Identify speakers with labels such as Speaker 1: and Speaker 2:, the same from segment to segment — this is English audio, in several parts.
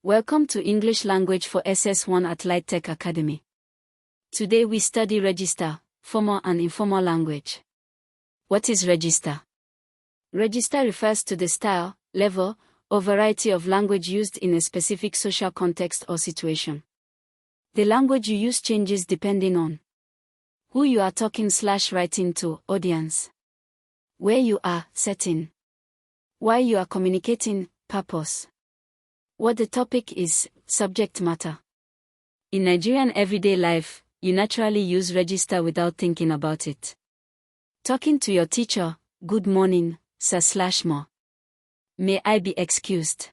Speaker 1: Welcome to English Language for SS1 at Light Tech Academy. Today we study register, formal and informal language. What is register? Register refers to the style, level, or variety of language used in a specific social context or situation. The language you use changes depending on who you are talking/writing to, audience, where you are, setting, why you are communicating, purpose, what the topic is, subject matter. In Nigerian everyday life, you naturally use register without thinking about it. Talking to your teacher, good morning, sir/ma. May I be excused?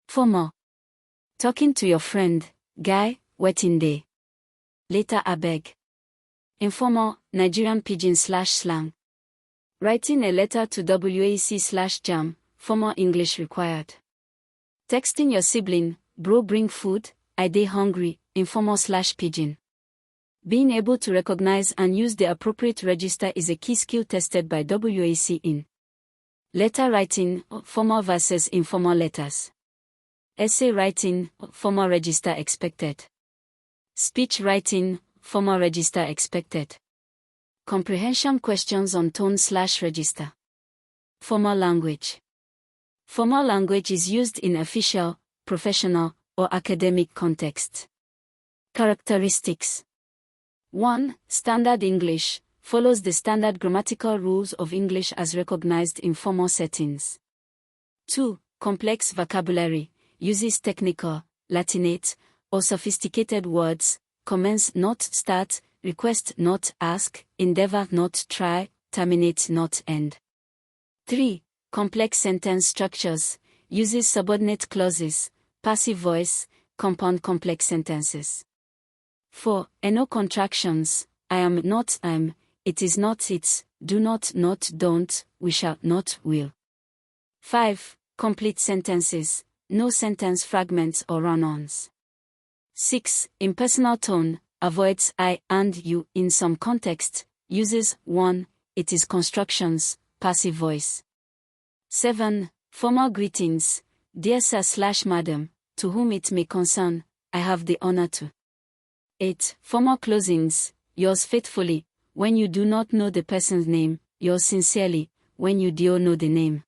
Speaker 1: Formal. Talking to your friend, guy, wetin dey? Later abeg. Informal, Nigerian pidgin/slang. Writing a letter to WAEC/JAM, formal English required. Texting your sibling, bro bring food, I dey hungry, informal/pidgin. Being able to recognize and use the appropriate register is a key skill tested by WAEC in letter writing, formal versus informal letters. Essay writing, formal register expected. Speech writing, formal register expected. Comprehension questions on tone/register. Formal language. Formal language is used in official, professional, or academic contexts. Characteristics. 1. Standard English follows the standard grammatical rules of English as recognized in formal settings. 2. Complex vocabulary uses technical, Latinate, or sophisticated words, commence not start, request not ask, endeavor not try, terminate not end. 3. Complex sentence structures uses subordinate clauses, passive voice, compound complex sentences. 4. NO contractions, I am not I'm, it is not it's, do not don't, we shall not will. 5. Complete sentences, no sentence fragments or run-ons. 6. Impersonal tone, avoids I and you in some context, uses 1. It is constructions, passive voice. 7. Formal greetings, dear sir/madam, to whom it may concern, I have the honor to. 8. Formal closings, yours faithfully, when you do not know the person's name, yours sincerely, when you do know the name.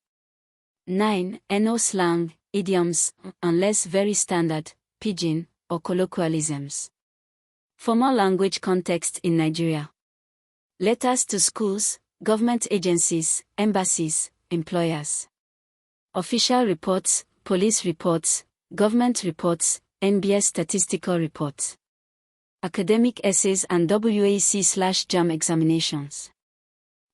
Speaker 1: 9. NO slang, idioms, unless very standard, pidgin, or colloquialisms. Formal language context in Nigeria. Letters to schools, government agencies, embassies, employers. Official reports, police reports, government reports, NBS statistical reports. Academic essays and WAEC/JAM examinations.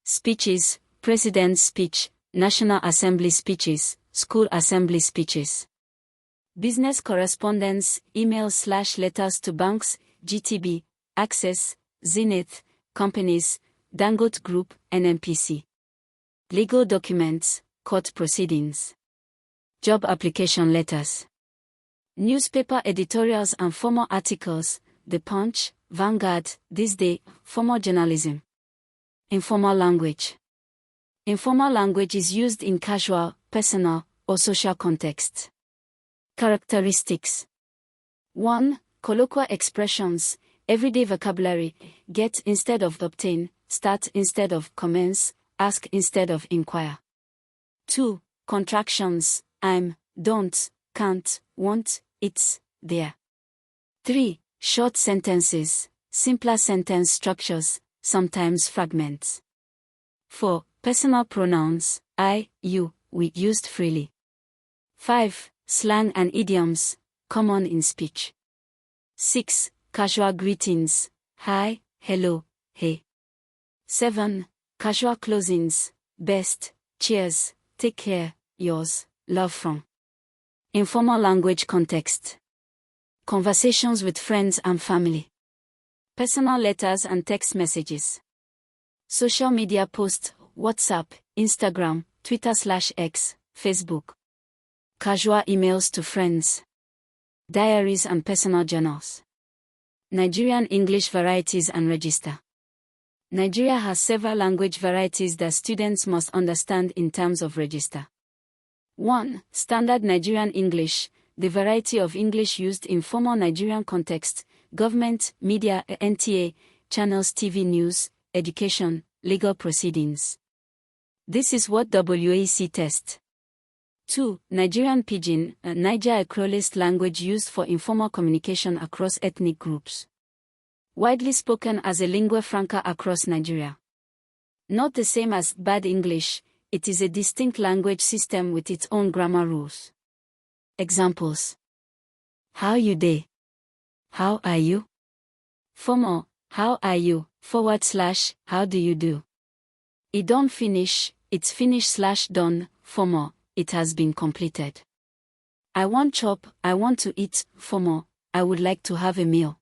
Speaker 1: Speeches, President's speech, National Assembly speeches, School Assembly speeches. Business correspondence, emails/letters to banks, GTB, Access, Zenith, companies, Dangote Group, NNPC. Legal documents, court proceedings. Job application letters. Newspaper editorials and formal articles, The Punch, Vanguard, This Day, formal journalism. Informal language. Informal language is used in casual, personal, or social contexts. Characteristics. 1. Colloquial expressions, everyday vocabulary, get instead of obtain, start instead of commence, ask instead of inquire. 2. Contractions, I'm, don't, can't, won't, it's, there. 3. Short sentences, simpler sentence structures, sometimes fragments. 4. Personal pronouns, I, you, we used freely. 5. Slang and idioms, common in speech. 6. Casual greetings, hi, hello, hey. 7. Casual closings, best, cheers, take care, yours, love from. Informal language context. Conversations with friends and family. Personal letters and text messages. Social media posts, WhatsApp, Instagram, Twitter/X, Facebook. Casual emails to friends. Diaries and personal journals. Nigerian English varieties and register. Nigeria has several language varieties that students must understand in terms of register. 1. Standard Nigerian English, the variety of English used in formal Nigerian context, government, media, NTA, channels, TV news, education, legal proceedings. This is what WAEC test. 2. Nigerian Pidgin, a Niger-approved language used for informal communication across ethnic groups. Widely spoken as a lingua franca across Nigeria. Not the same as Bad English, it is a distinct language system with its own grammar rules. Examples. How you dey? How are you? Formal, how are you, / how do you do? It don't finish, it's finish / done, formal, it has been completed. I want chop, I want to eat, formal, I would like to have a meal.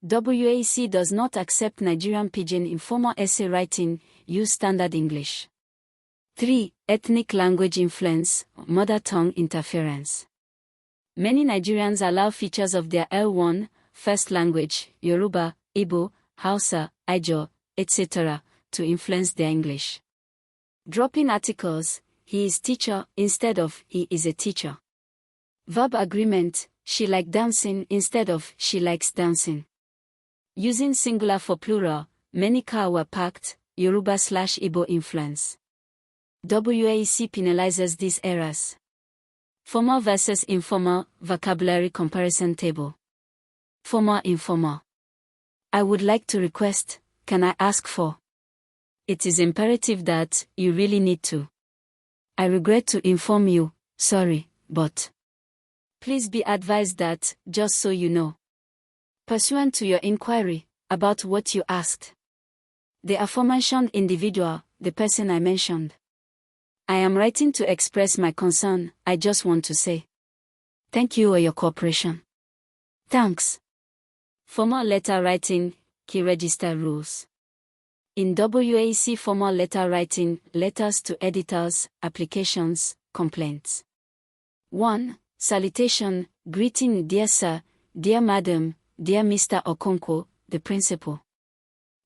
Speaker 1: WAEC does not accept Nigerian Pidgin in formal essay writing, use standard English. 3. Ethnic language influence, mother tongue interference. Many Nigerians allow features of their L1, first language, Yoruba, Igbo, Hausa, Ijaw, etc., to influence their English. Dropping articles, he is teacher, instead of he is a teacher. Verb agreement, she like dancing instead of she likes dancing. Using singular for plural, many cars were parked, Yoruba / Igbo influence. WAEC penalizes these errors. Formal versus informal, vocabulary comparison table. Formal informal. I would like to request, can I ask for? It is imperative that, you really need to. I regret to inform you, sorry, but. Please be advised that, just so you know. Pursuant to your inquiry, about what you asked. The aforementioned individual, the person I mentioned. I am writing to express my concern, I just want to say. Thank you for your cooperation. Thanks. Formal letter writing, key register rules. In WAEC formal letter writing, letters to editors, applications, complaints. 1. Salutation, greeting dear sir, dear madam, dear Mr. Okonkwo, the principal.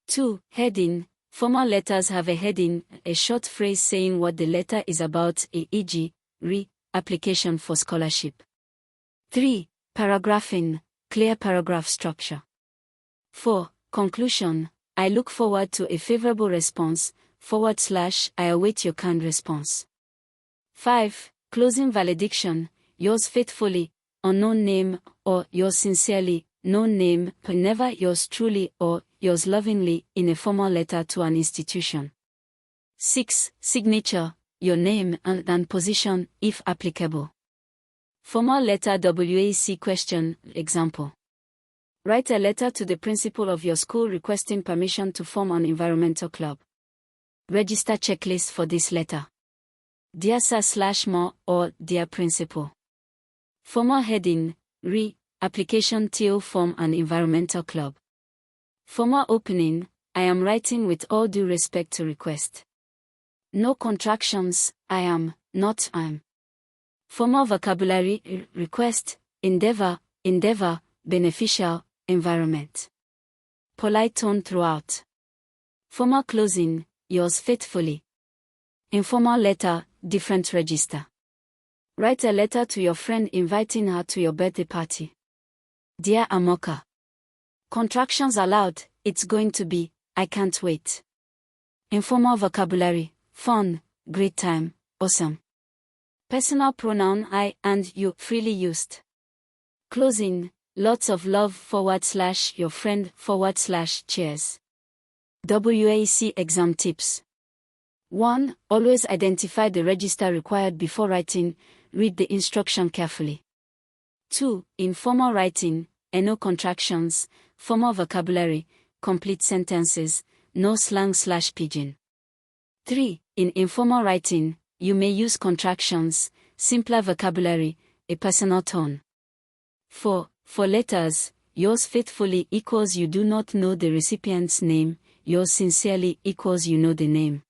Speaker 1: 2. Heading, formal letters have a heading, a short phrase saying what the letter is about, e.g., application for scholarship. 3. Paragraphing, clear paragraph structure. 4. Conclusion, I look forward to a favorable response, / I await your kind response. 5. Closing valediction, yours faithfully, unknown name, or yours sincerely, known name, but never yours truly or yours lovingly, in a formal letter to an institution. 6. Signature, your name and position, if applicable. Formal letter WAEC question, example. Write a letter to the principal of your school requesting permission to form an environmental club. Register checklist for this letter. Dear Sir / More, or Dear Principal. Formal heading, application to form an environmental club. Formal opening, I am writing with all due respect to request. No contractions, I am, not I'm. Formal vocabulary, request, endeavor, beneficial, environment. Polite tone throughout. Formal closing, yours faithfully. Informal letter, different register. Write a letter to your friend inviting her to your birthday party. Dear Amoka. Contractions allowed, it's going to be, I can't wait. Informal vocabulary, fun, great time, awesome. Personal pronoun I and you freely used. Closing, lots of love / your friend / cheers. WAEC exam tips. 1. Always identify the register required before writing, read the instruction carefully. 2. In formal writing, no contractions, formal vocabulary, complete sentences, no slang / pidgin. 3. In informal writing, you may use contractions, simpler vocabulary, a personal tone. 4. For letters, yours faithfully equals you do not know the recipient's name, yours sincerely equals you know the name.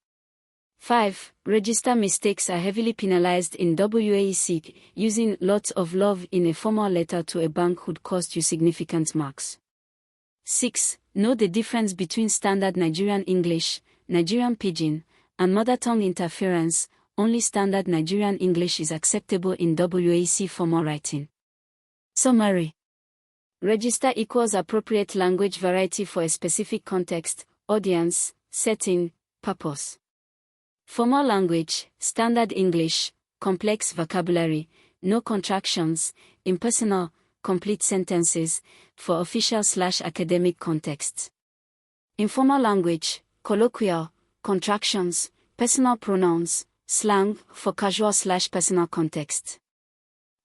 Speaker 1: 5. Register mistakes are heavily penalized in WAEC. Using lots of love in a formal letter to a bank would cost you significant marks. 6. Know the difference between standard Nigerian English, Nigerian Pidgin, and mother tongue interference. only standard Nigerian English is acceptable in WAEC formal writing. Summary. Register equals appropriate language variety for a specific context, audience, setting, purpose. Formal language, standard English, complex vocabulary, no contractions, impersonal, complete sentences, for official/academic contexts. Informal language, colloquial, contractions, personal pronouns, slang, for casual/personal contexts.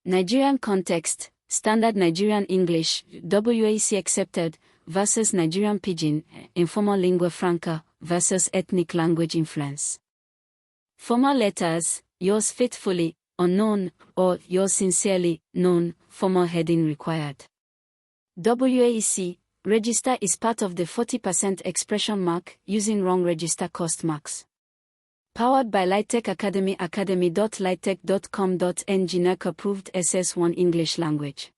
Speaker 1: Nigerian context, standard Nigerian English, WAEC accepted, versus Nigerian Pidgin, informal lingua franca, versus ethnic language influence. Formal letters, yours faithfully, unknown, or yours sincerely, known, formal heading required. WAEC, register is part of the 40% expression mark, using wrong register cost marks. Powered by LightTech Academy academy.lightech.com.ng NECO-approved SS1 English Language.